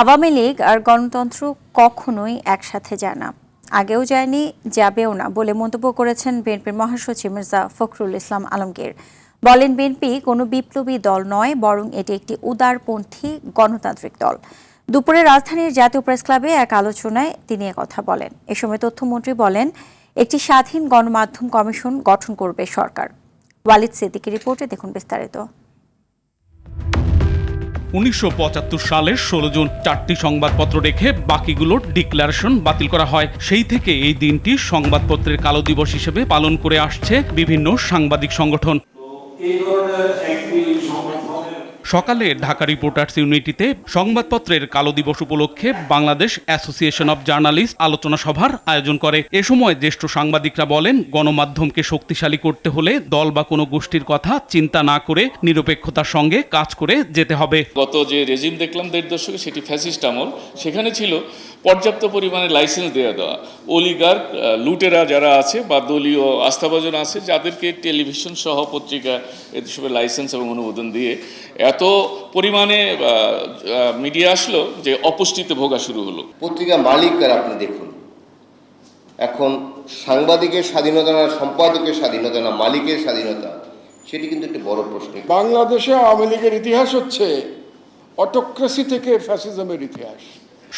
আওয়ামী লীগ আর গণতন্ত্র কখনোই একসাথে যায় না, আগেও যায়নি, যাবেও না বলে মন্তব্য করেছেন বিএনপির মহাসচিব মির্জা ফখরুল ইসলাম আলমগীর। বলেন, বিএনপি কোনো বিপ্লবী দল নয়, বরং এটি একটি উদারপন্থী গণতান্ত্রিক দল। দুপুরে রাজধানীর জাতীয় প্রেস ক্লাবে এক আলোচনায় তিনি একথা বলেন। এ সময় তথ্যমন্ত্রী বলেন, একটি স্বাধীন গণমাধ্যম কমিশন গঠন করবে সরকার। ওয়ালিদ সিদ্দিকীর রিপোর্টে দেখুন বিস্তারিত। ১৯৭৫ সালের ১৬ জুন ৪টি সংবাদপত্র রেখে বাকিগুলোর ডিক্লারেশন বাতিল করা হয়। সেই থেকে এই দিনটি সংবাদপত্রের কালো দিবস হিসেবে পালন করে আসছে বিভিন্ন সাংবাদিক সংগঠন। সকালে ঢাকা রিপোর্টার্স ইউনিটিতে সংবাদপত্রের কালো দিবস উপলক্ষে বাংলাদেশ অ্যাসোসিয়েশন অব জার্নালিস্ট আলোচনা সভার আয়োজন করে। এ সময় জ্যেষ্ঠ সাংবাদিকরা বলেন, গণমাধ্যমকে শক্তিশালী করতে হলে দল বা কোনো গোষ্ঠীর কথা চিন্তা না করে নিরপেক্ষতার সঙ্গে কাজ করে যেতে হবে। গত যে রেজিম দেখলাম ১.৫ দশকে, সেটি ফ্যাসিস্ট আমল। সেখানে ছিল পর্যাপ্ত পরিমাণে লাইসেন্স দেওয়া অলিগার্ক লুটেরা যারা আছে বা দলীয় আস্থাভাজন আছে, যাদেরকে টেলিভিশন সহ পত্রিকা এসবের লাইসেন্স এবং অনুমোদন দিয়ে এত পরিমাণে মিডিয়া আসলো যে অপুষ্টিতে ভোগা শুরু হলো। পত্রিকা মালিকরা আপনি দেখুন, এখন সাংবাদিকের স্বাধীনতা না, সম্পাদকের স্বাধীনতা না, মালিকের স্বাধীনতা, সেটি কিন্তু একটি বড় প্রশ্ন। বাংলাদেশে আওয়ামী লীগের ইতিহাস হচ্ছে অটোক্রেসি থেকে ফ্যাসিজমের ইতিহাস।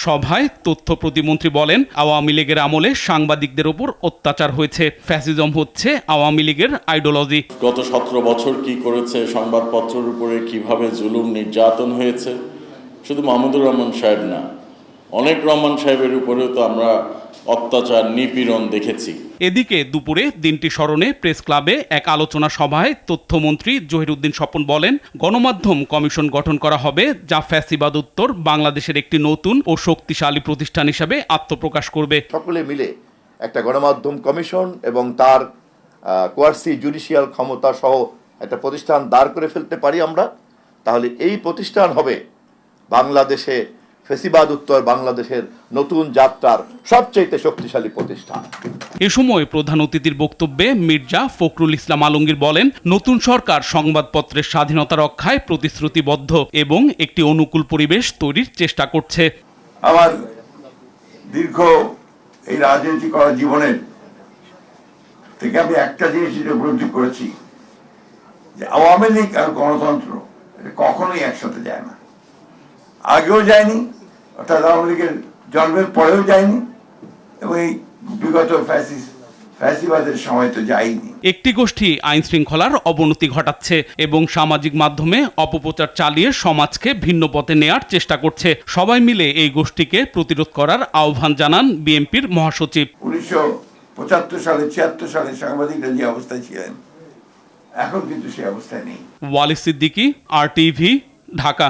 সভায় তথ্য প্রতিমন্ত্রী বলেন, আওয়ামী লীগের আমলে সাংবাদিকদের উপর অত্যাচার হয়েছে, ফ্যাসিজম হচ্ছে আওয়ামী লীগের আইডিওলজি। গত 17 বছর কি করেছে, সংবাদপত্রের উপরে কিভাবে জুলুম নির্যাতন হয়েছে, শুধু মাহমুদুর রহমান সাহেব না, অনেক রহমান সাহেবের উপরেও তো আমরা অত্যাচার নিপীড়ন দেখেছি। এদিকে দুপুরে দিনটি স্মরণে প্রেস ক্লাবে এক আলোচনা সভায় তথ্যমন্ত্রী জহিরুদ্দিন স্বপন বলেন, গণমাধ্যম কমিশন গঠন করা হবে, যা ফ্যাসিবাদ উত্তর বাংলাদেশের একটি নতুন ও শক্তিশালী প্রতিষ্ঠান হিসেবে আত্মপ্রকাশ করবে। সকলে মিলে একটা গণমাধ্যম কমিশন এবং তার কোয়ার্সি জুডিশিয়াল ক্ষমতা সহ একটা প্রতিষ্ঠান দাঁড় করে ফেলতে পারি আমরা, তাহলে এই প্রতিষ্ঠান হবে বাংলাদেশে ফ্যাসিবাদ উত্তর বাংলাদেশের নতুন যাত্রার সবচেয়ে শক্তিশালী প্রতিষ্ঠান। এ সময় প্রধান অতিথির বক্তব্যে মির্জা ফখরুল ইসলাম আলমগীর বলেন, নতুন সরকার সংবাদপত্রের স্বাধীনতা রক্ষায় প্রতিশ্রুতিবদ্ধ এবং একটি অনুকূল পরিবেশ তৈরির চেষ্টা করছে। আমার দীর্ঘ এই রাজনীতি করা জীবনের থেকে আমি একটা জিনিস উপলব্ধি করেছি, যে আওয়ামী লীগ আর গণতন্ত্র কখনোই একসাথে যায় না, আগেও যায়নি, অর্থাৎ আওয়ামী লীগের জন্মের পরেও যায়নি, এবং এই বিগত ফ্যাসিবাদের সময় তো যায়নি। একটি গোষ্ঠী আইন শৃঙ্খলার অবনতি ঘটাচ্ছে এবং সামাজিক মাধ্যমে অপপ্রচার চালিয়ে সমাজকে ভিন্ন পথে নেয়ার চেষ্টা করছে। সবাই মিলে এই গোষ্ঠীকে প্রতিরোধ করার আহ্বান জানান বিএনপির মহাসচিব। 1975 সালে 76 সালে সাংবাদিকরা যে অবস্থায় ছিলেন, এখন কিন্তু সেই অবস্থায় নেই। ওয়ালিদ সিদ্দিকী, RTV, ঢাকা।